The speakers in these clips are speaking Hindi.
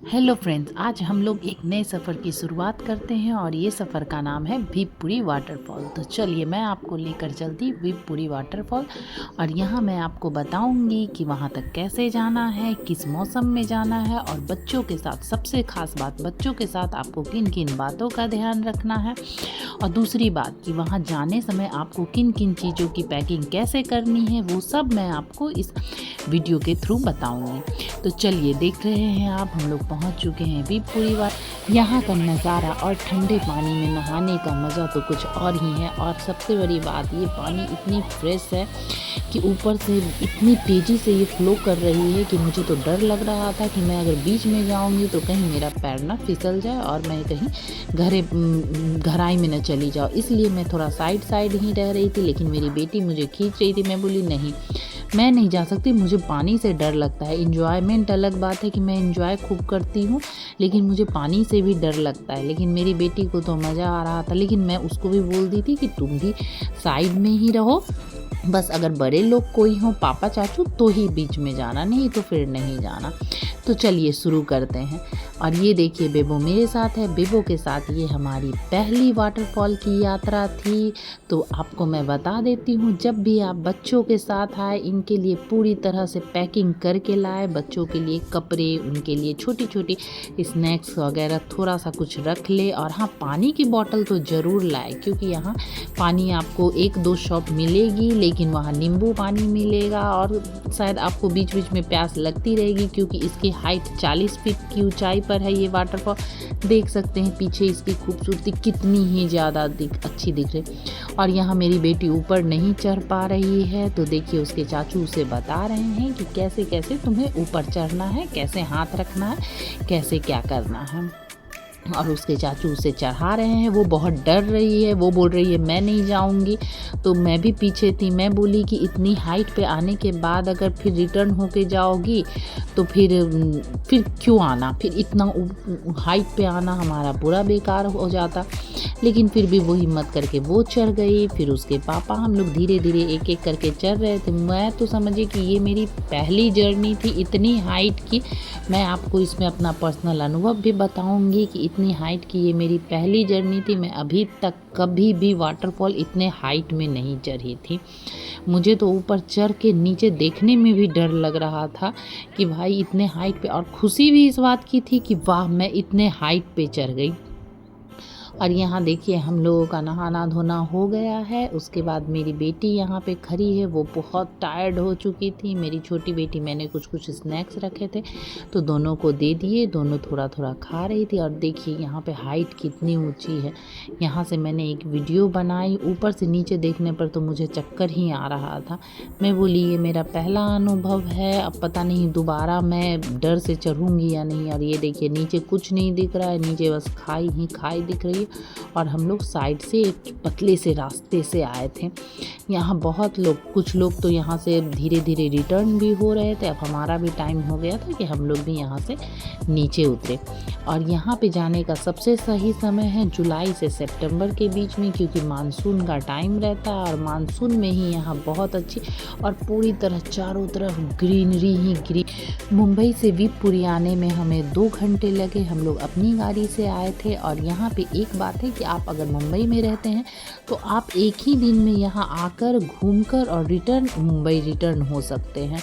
हेलो फ्रेंड्स, आज हम लोग एक नए सफ़र की शुरुआत करते हैं और ये सफ़र का नाम है भीमपुरी वाटरफॉल। तो चलिए मैं आपको लेकर चलती भीमपुरी वाटरफॉल और यहाँ मैं आपको बताऊंगी कि वहाँ तक कैसे जाना है, किस मौसम में जाना है और बच्चों के साथ सबसे ख़ास बात, बच्चों के साथ आपको किन किन बातों का ध्यान रखना है और दूसरी बात कि वहाँ जाने समय आपको किन किन चीज़ों की पैकिंग कैसे करनी है, वो सब मैं आपको इस वीडियो के थ्रू बताऊँगी। तो चलिए देख रहे हैं आप, हम लोग पहुंच चुके हैं भीमपुरी वाटर। यहाँ का नज़ारा और ठंडे पानी में नहाने का मज़ा तो कुछ और ही है। और सबसे बड़ी बात, ये पानी इतनी फ्रेश है कि ऊपर से इतनी तेज़ी से ये फ्लो कर रही है कि मुझे तो डर लग रहा था कि मैं अगर बीच में जाऊंगी तो कहीं मेरा पैर ना फिसल जाए और मैं कहीं गहराई में न चली जाऊँ। इसलिए मैं थोड़ा साइड साइड ही रह रही थी, लेकिन मेरी बेटी मुझे खींच रही थी। मैं बोली नहीं, मैं नहीं जा सकती, मुझे पानी से डर लगता है। इन्जॉयमेंट अलग बात है कि मैं इन्जॉय खूब करती हूँ, लेकिन मुझे पानी से भी डर लगता है। लेकिन मेरी बेटी को तो मज़ा आ रहा था, लेकिन मैं उसको भी बोल दी थी कि तुम भी साइड में ही रहो, बस अगर बड़े लोग कोई हों, पापा चाचू, तो ही बीच में जाना, नहीं तो फिर नहीं जाना। तो चलिए शुरू करते हैं। और ये देखिए बेबो मेरे साथ है। बेबो के साथ ये हमारी पहली वाटरफॉल की यात्रा थी। तो आपको मैं बता देती हूँ, जब भी आप बच्चों के साथ आए, इनके लिए पूरी तरह से पैकिंग करके लाए। बच्चों के लिए कपड़े, उनके लिए छोटी छोटी स्नैक्स वगैरह थोड़ा सा कुछ रख ले। और हाँ, पानी की बोतल तो ज़रूर लाए, क्योंकि यहाँ पानी आपको एक दो शॉप मिलेगी, लेकिन वहाँ नींबू पानी मिलेगा और शायद आपको बीच बीच में प्यास लगती रहेगी, क्योंकि इसकी हाइट 40 फीट की ऊंचाई पर है। ये वाटरफॉल देख सकते हैं, पीछे इसकी खूबसूरती कितनी ही ज़्यादा अच्छी दिख रही। और यहाँ मेरी बेटी ऊपर नहीं चढ़ पा रही है, तो देखिए उसके चाचू उसे बता रहे हैं कि कैसे कैसे तुम्हें ऊपर चढ़ना है, कैसे हाथ रखना है, कैसे क्या करना है। और उसके चाचू उसे चढ़ा रहे हैं। वो बहुत डर रही है, वो बोल रही है मैं नहीं जाऊंगी। तो मैं भी पीछे थी। मैं बोली कि इतनी हाइट पे आने के बाद अगर फिर रिटर्न होके जाओगी तो फिर क्यों आना, फिर इतना हाइट पे आना हमारा पूरा बेकार हो जाता। लेकिन फिर भी वो हिम्मत करके वो चढ़ गई। फिर उसके पापा, हम लोग धीरे धीरे एक एक करके चढ़ रहे थे। मैं तो समझिए कि ये मेरी पहली जर्नी थी इतनी हाइट की। मैं आपको इसमें अपना पर्सनल अनुभव भी बताऊंगी कि इतनी हाइट की ये मेरी पहली जर्नी थी। मैं अभी तक कभी भी वाटरफॉल इतने हाइट में नहीं चढ़ी थी। मुझे तो ऊपर चढ़ के नीचे देखने में भी डर लग रहा था कि भाई इतने हाइट पे, और खुशी भी इस बात की थी कि वाह मैं इतने हाइट पे चढ़ गई। और यहाँ देखिए हम लोगों का नहाना धोना हो गया है। उसके बाद मेरी बेटी यहाँ पे खड़ी है, वो बहुत टायर्ड हो चुकी थी। मेरी छोटी बेटी, मैंने कुछ कुछ स्नैक्स रखे थे तो दोनों को दे दिए, दोनों थोड़ा थोड़ा खा रही थी। और देखिए यहाँ पे हाइट कितनी ऊंची है। यहाँ से मैंने एक वीडियो बनाई, ऊपर से नीचे देखने पर तो मुझे चक्कर ही आ रहा था। मैं बोली ये मेरा पहला अनुभव है, अब पता नहीं दोबारा मैं डर से चढ़ूँगी या नहीं। और ये देखिए नीचे कुछ नहीं दिख रहा है, नीचे बस खाई ही खाई दिख रही है। और हम लोग साइड से एक पतले से रास्ते से आए थे। यहाँ बहुत लोग, कुछ लोग तो यहाँ से धीरे धीरे रिटर्न भी हो रहे थे। अब हमारा भी टाइम हो गया था कि हम लोग भी यहाँ से नीचे उतरे। और यहाँ पे जाने का सबसे सही समय है जुलाई से सितंबर के बीच में, क्योंकि मानसून का टाइम रहता है। और मानसून में ही यहाँ बहुत अच्छी और पूरी तरह चारों तरफ ग्रीनरी ही ग्रीन। मुंबई से भीमपुरी आने में हमें 2 घंटे लगे। हम लोग अपनी गाड़ी से आए थे। और यहाँ पे एक बात है कि आप अगर मुंबई में रहते हैं तो आप एक ही दिन में यहाँ आकर घूमकर और रिटर्न मुंबई रिटर्न हो सकते हैं,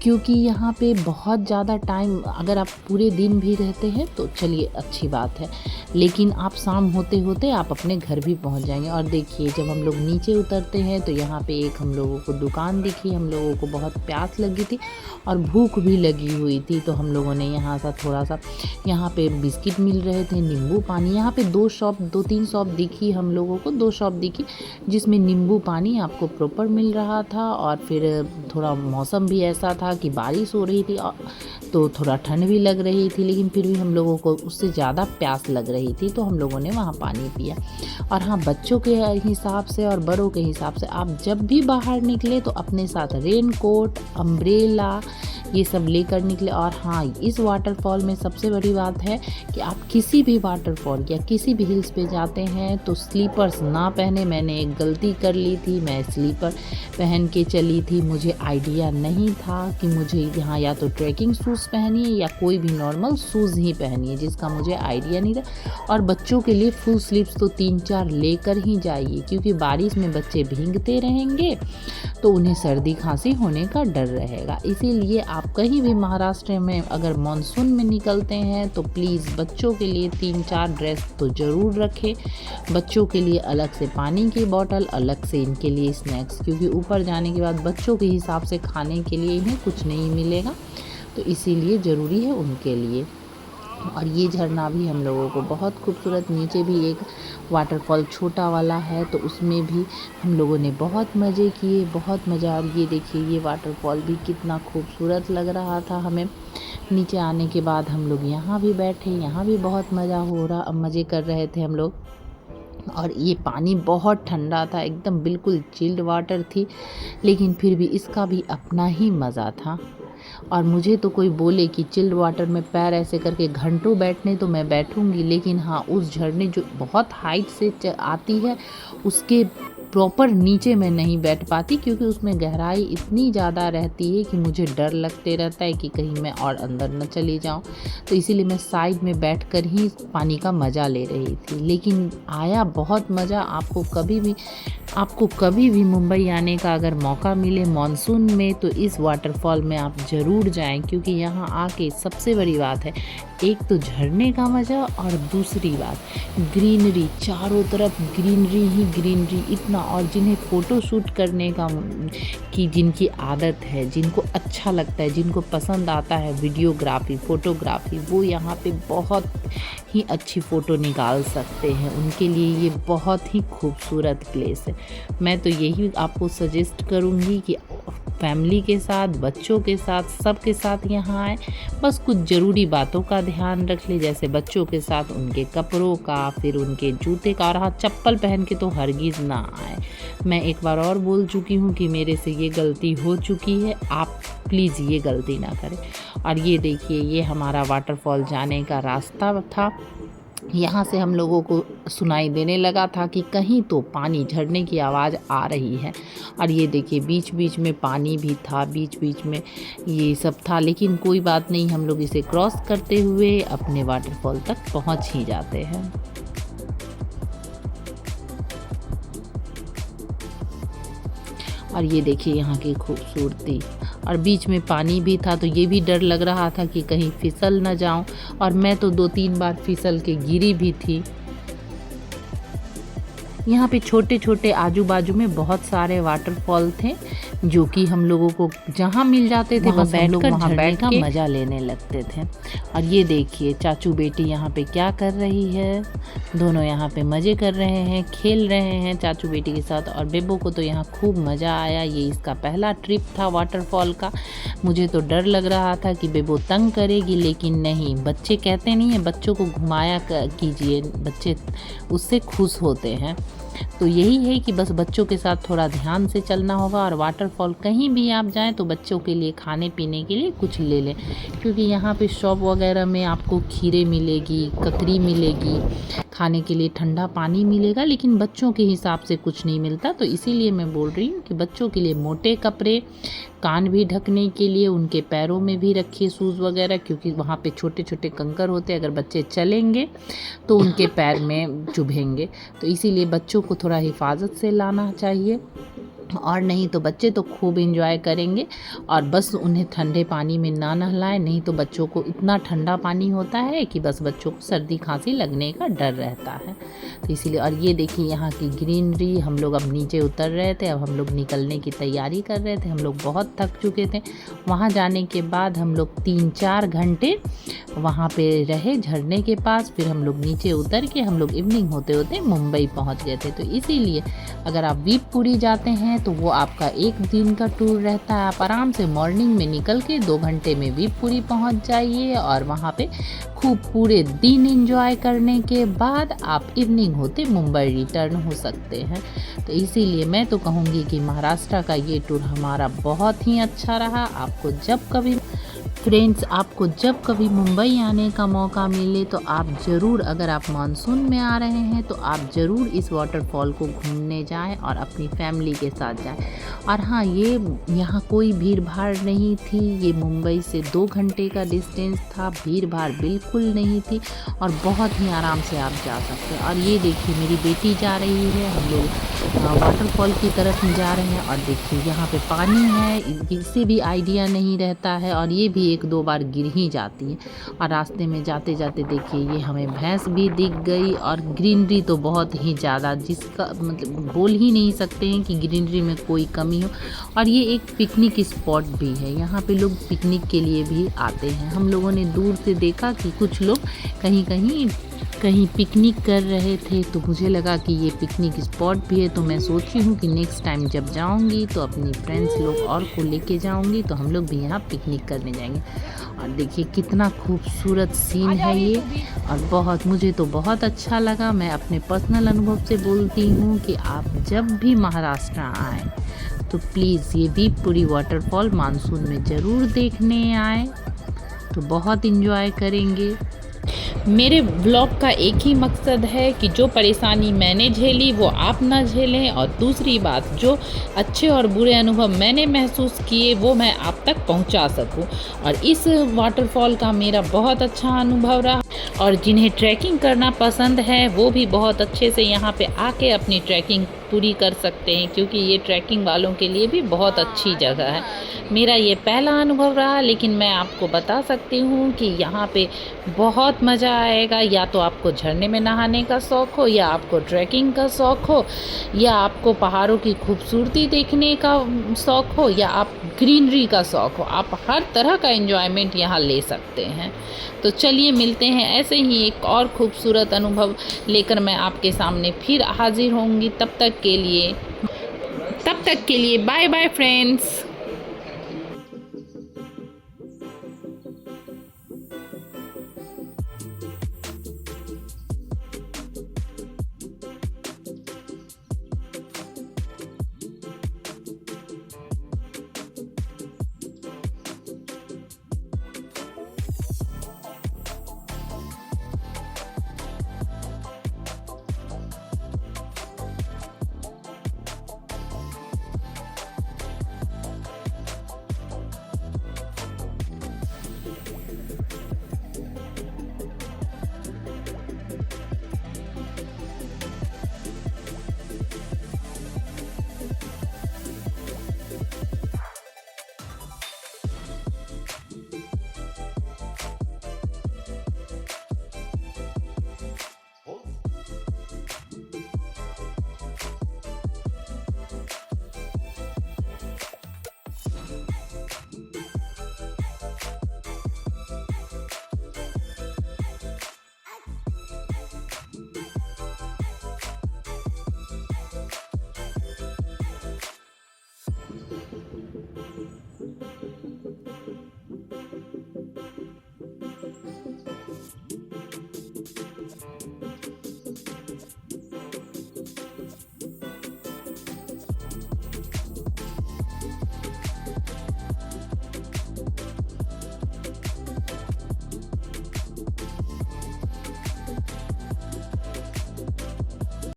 क्योंकि यहाँ पे बहुत ज़्यादा टाइम, अगर आप पूरे दिन भी रहते हैं तो चलिए अच्छी बात है, लेकिन आप शाम होते होते आप अपने घर भी पहुँच जाएंगे। और देखिए जब हम लोग नीचे उतरते हैं तो यहाँ पे एक हम लोगों को दुकान दिखी। हम लोगों को बहुत प्यास लगी थी और भूख भी लगी हुई थी, तो हम लोगों ने यहाँ सा थोड़ा सा, यहाँ पे बिस्किट मिल रहे थे, नींबू पानी। यहाँ पे 2-3 शॉप दिखी हम लोगों को, 2 शॉप दिखी जिसमें नींबू पानी आपको प्रॉपर मिल रहा था। और फिर थोड़ा मौसम भी ऐसा था कि बारिश हो रही थी, तो थोड़ा ठंड भी लग रही थी, लेकिन फिर भी हम लोगों को उससे ज़्यादा प्यास लग रही थी, तो हम लोगों ने वहाँ पानी पिया। और हाँ, बच्चों के हिसाब से और बड़ों के हिसाब से आप जब भी बाहर निकले तो अपने साथ रेन कोट, अम्ब्रेला ये सब लेकर निकले। और हाँ, इस वाटरफॉल में सबसे बड़ी बात है कि आप किसी भी वाटरफॉल या किसी भी हिल्स पे जाते हैं तो स्लीपर्स ना पहने। मैंने एक गलती कर ली थी, मैं स्लीपर पहन के चली थी। मुझे आइडिया नहीं था कि मुझे यहाँ या तो ट्रैकिंग शूज़ पहनिए या कोई भी नॉर्मल शूज़ ही पहनिए, जिसका मुझे आइडिया नहीं था। और बच्चों के लिए फुल स्लीव्स तो 3-4 लेकर ही जाइए, क्योंकि बारिश में बच्चे भीगते रहेंगे तो उन्हें सर्दी खांसी होने का डर रहेगा। इसीलिए आप कहीं भी महाराष्ट्र में अगर मानसून में निकलते हैं तो प्लीज़ बच्चों के लिए 3-4 ड्रेस तो ज़रूर रखें। बच्चों के लिए अलग से पानी की बोतल, अलग से इनके लिए स्नैक्स, क्योंकि ऊपर जाने के बाद बच्चों के हिसाब से खाने के लिए इन्हें कुछ नहीं मिलेगा, तो इसीलिए ज़रूरी है उनके लिए। और ये झरना भी हम लोगों को बहुत खूबसूरत, नीचे भी एक वाटरफॉल छोटा वाला है तो उसमें भी हम लोगों ने बहुत मज़े किए, बहुत मज़ा। और ये देखिए, ये वाटरफॉल भी कितना खूबसूरत लग रहा था हमें। नीचे आने के बाद हम लोग यहाँ भी बैठे, यहाँ भी बहुत मज़े कर रहे थे हम लोग। और ये पानी बहुत ठंडा था, एकदम बिल्कुल चिल्ड वाटर थी, लेकिन फिर भी इसका भी अपना ही मज़ा था। और मुझे तो कोई बोले कि चिल्ड वाटर में पैर ऐसे करके घंटों बैठने, तो मैं बैठूंगी, लेकिन हाँ, उस झरने जो बहुत हाइट से आती है उसके प्रॉपर नीचे मैं नहीं बैठ पाती, क्योंकि उसमें गहराई इतनी ज़्यादा रहती है कि मुझे डर लगते रहता है कि कहीं मैं और अंदर न चली जाऊं। तो इसीलिए मैं साइड में बैठकर ही पानी का मज़ा ले रही थी। लेकिन आया बहुत मज़ा। आपको कभी भी मुंबई आने का अगर मौका मिले मानसून में तो इस वाटरफॉल में आप ज़रूर जाएं, क्योंकि यहाँ आके सबसे बड़ी बात है, एक तो झरने का मज़ा और दूसरी बात ग्रीनरी, चारों तरफ ग्रीनरी ही ग्रीनरी इतना। और जिन्हें फ़ोटो शूट करने की जिनकी आदत है, जिनको अच्छा लगता है, जिनको पसंद आता है वीडियोग्राफी, फ़ोटोग्राफी, वो यहाँ पे बहुत ही अच्छी फ़ोटो निकाल सकते हैं। उनके लिए ये बहुत ही खूबसूरत प्लेस है। मैं तो यही आपको सजेस्ट करूँगी कि फैमिली के साथ, बच्चों के साथ, सबके साथ यहाँ आए। बस कुछ ज़रूरी बातों का ध्यान रख ले, जैसे बच्चों के साथ उनके कपड़ों का, फिर उनके जूते का, और हाँ, चप्पल पहन के तो हरगिज़ ना आए। मैं एक बार और बोल चुकी हूँ कि मेरे से ये गलती हो चुकी है, आप प्लीज़ ये गलती ना करें। और ये देखिए, ये हमारा वाटरफॉल जाने का रास्ता था। यहाँ से हम लोगों को सुनाई देने लगा था कि कहीं तो पानी, झरने की आवाज़ आ रही है। और ये देखिए, बीच बीच में पानी भी था, बीच बीच में ये सब था, लेकिन कोई बात नहीं, हम लोग इसे क्रॉस करते हुए अपने वाटरफॉल तक पहुँच ही जाते हैं। और ये देखिए यहाँ की खूबसूरती, और बीच में पानी भी था, तो ये भी डर लग रहा था कि कहीं फिसल न जाऊं। और मैं तो 2-3 बार फिसल के गिरी भी थी। यहाँ पे छोटे छोटे आजू बाजू में बहुत सारे वाटरफॉल थे, जो कि हम लोगों को जहाँ मिल जाते थे बस हम लोग वहाँ बैठ का मज़ा लेने लगते थे। और ये देखिए, चाचू बेटी यहाँ पे क्या कर रही है, दोनों यहाँ पे मज़े कर रहे हैं, खेल रहे हैं चाचू बेटी के साथ। और बेबो को तो यहाँ खूब मज़ा आया, ये इसका पहला ट्रिप था वाटरफॉल का। मुझे तो डर लग रहा था कि बेबो तंग करेगी, लेकिन नहीं, बच्चे कहते नहीं हैं, बच्चों को घुमाया कीजिए, बच्चे उससे खुश होते हैं। तो यही है कि बस बच्चों के साथ थोड़ा ध्यान से चलना होगा। और वाटरफॉल कहीं भी आप जाएं तो बच्चों के लिए खाने पीने के लिए कुछ ले लें, क्योंकि यहाँ पे शॉप वगैरह में आपको खीरे मिलेगी, ककड़ी मिलेगी, खाने के लिए ठंडा पानी मिलेगा, लेकिन बच्चों के हिसाब से कुछ नहीं मिलता। तो इसीलिए मैं बोल रही हूँ कि बच्चों के लिए मोटे कपड़े, कान भी ढकने के लिए, उनके पैरों में भी रखिए शूज़ वगैरह, क्योंकि वहाँ पे छोटे छोटे कंकर होते हैं, अगर बच्चे चलेंगे तो उनके पैर में चुभेंगे। तो इसीलिए बच्चों को थोड़ा हिफाजत से लाना चाहिए, और नहीं तो बच्चे तो खूब एंजॉय करेंगे। और बस उन्हें ठंडे पानी में ना नहलाएं, नहीं तो बच्चों को इतना ठंडा पानी होता है कि बस बच्चों को सर्दी खांसी लगने का डर रहता है। तो इसीलिए, और ये देखिए यहाँ की ग्रीनरी। हम लोग अब नीचे उतर रहे थे, अब हम लोग निकलने की तैयारी कर रहे थे। हम लोग बहुत थक चुके थे। वहाँ जाने के बाद हम लोग 3-4 घंटे वहाँ पे रहे झरने के पास, फिर हम लोग नीचे उतर के हम लोग इवनिंग होते होते मुंबई पहुँच गए थे। तो इसीलिए अगर आप वीपपुरी जाते हैं है तो वो आपका 1 दिन का टूर रहता है। आप आराम से मॉर्निंग में निकल के 2 घंटे में वीपुरी पहुंच जाइए और वहाँ पे खूब पूरे दिन एंजॉय करने के बाद आप इवनिंग होते मुंबई रिटर्न हो सकते हैं। तो इसीलिए मैं तो कहूँगी कि महाराष्ट्र का ये टूर हमारा बहुत ही अच्छा रहा। आपको जब कभी मुंबई आने का मौका मिले तो आप ज़रूर, अगर आप मानसून में आ रहे हैं तो आप ज़रूर इस वाटरफॉल को घूमने जाएं और अपनी फैमिली के साथ जाएं। और हाँ, ये यहाँ कोई भीड़ भाड़ नहीं थी, ये मुंबई से 2 घंटे का डिस्टेंस था, भीड़ भाड़ बिल्कुल नहीं थी और बहुत ही आराम से आप जा सकते हैं। और ये देखिए मेरी बेटी जा रही है, हम लोग वाटरफॉल की तरफ जा रहे हैं और देखिए यहाँ पे पानी है, इससे भी आइडिया नहीं रहता है और ये भी 1-2 बार गिर ही जाती है। और रास्ते में जाते जाते देखिए ये हमें भैंस भी दिख गई और ग्रीनरी तो बहुत ही ज़्यादा, जिसका मतलब बोल ही नहीं सकते हैं कि ग्रीनरी में कोई कमी हो। और ये एक पिकनिक स्पॉट भी है, यहाँ पे लोग पिकनिक के लिए भी आते हैं। हम लोगों ने दूर से देखा कि कुछ लोग कहीं पिकनिक कर रहे थे, तो मुझे लगा कि ये पिकनिक स्पॉट भी है। तो मैं सोची हूँ कि नेक्स्ट टाइम जब जाऊँगी तो अपनी फ्रेंड्स लोग और को लेके जाऊँगी, तो हम लोग भी यहाँ पिकनिक करने जाएंगे। और देखिए कितना खूबसूरत सीन है ये और मुझे तो बहुत अच्छा लगा। मैं अपने पर्सनल अनुभव से बोलती हूँ कि आप जब भी महाराष्ट्र आएँ तो प्लीज़ ये वीपुरी वाटरफॉल मानसून में ज़रूर देखने आए, तो बहुत इन्जॉय करेंगे। मेरे ब्लॉग का एक ही मकसद है कि जो परेशानी मैंने झेली वो आप ना झेलें, और दूसरी बात, जो अच्छे और बुरे अनुभव मैंने महसूस किए वो मैं आप तक पहुंचा सकूं। और इस वाटरफॉल का मेरा बहुत अच्छा अनुभव रहा। और जिन्हें ट्रैकिंग करना पसंद है वो भी बहुत अच्छे से यहाँ पे आके अपनी ट्रैकिंग पूरी कर सकते हैं, क्योंकि ये ट्रैकिंग वालों के लिए भी बहुत अच्छी जगह है। मेरा ये पहला अनुभव रहा, लेकिन मैं आपको बता सकती हूँ कि यहाँ पे बहुत मज़ा आएगा। या तो आपको झरने में नहाने का शौक़ हो, या आपको ट्रैकिंग का शौक़ हो, या आपको पहाड़ों की खूबसूरती देखने का शौक़ हो, या आप ग्रीनरी का शौक़ हो, आप हर तरह का एंजॉयमेंट यहाँ ले सकते हैं। तो चलिए मिलते हैं ऐसे ही एक और खूबसूरत अनुभव लेकर मैं आपके सामने फिर हाजिर होंगी। तब तक के लिए बाय बाय फ्रेंड्स।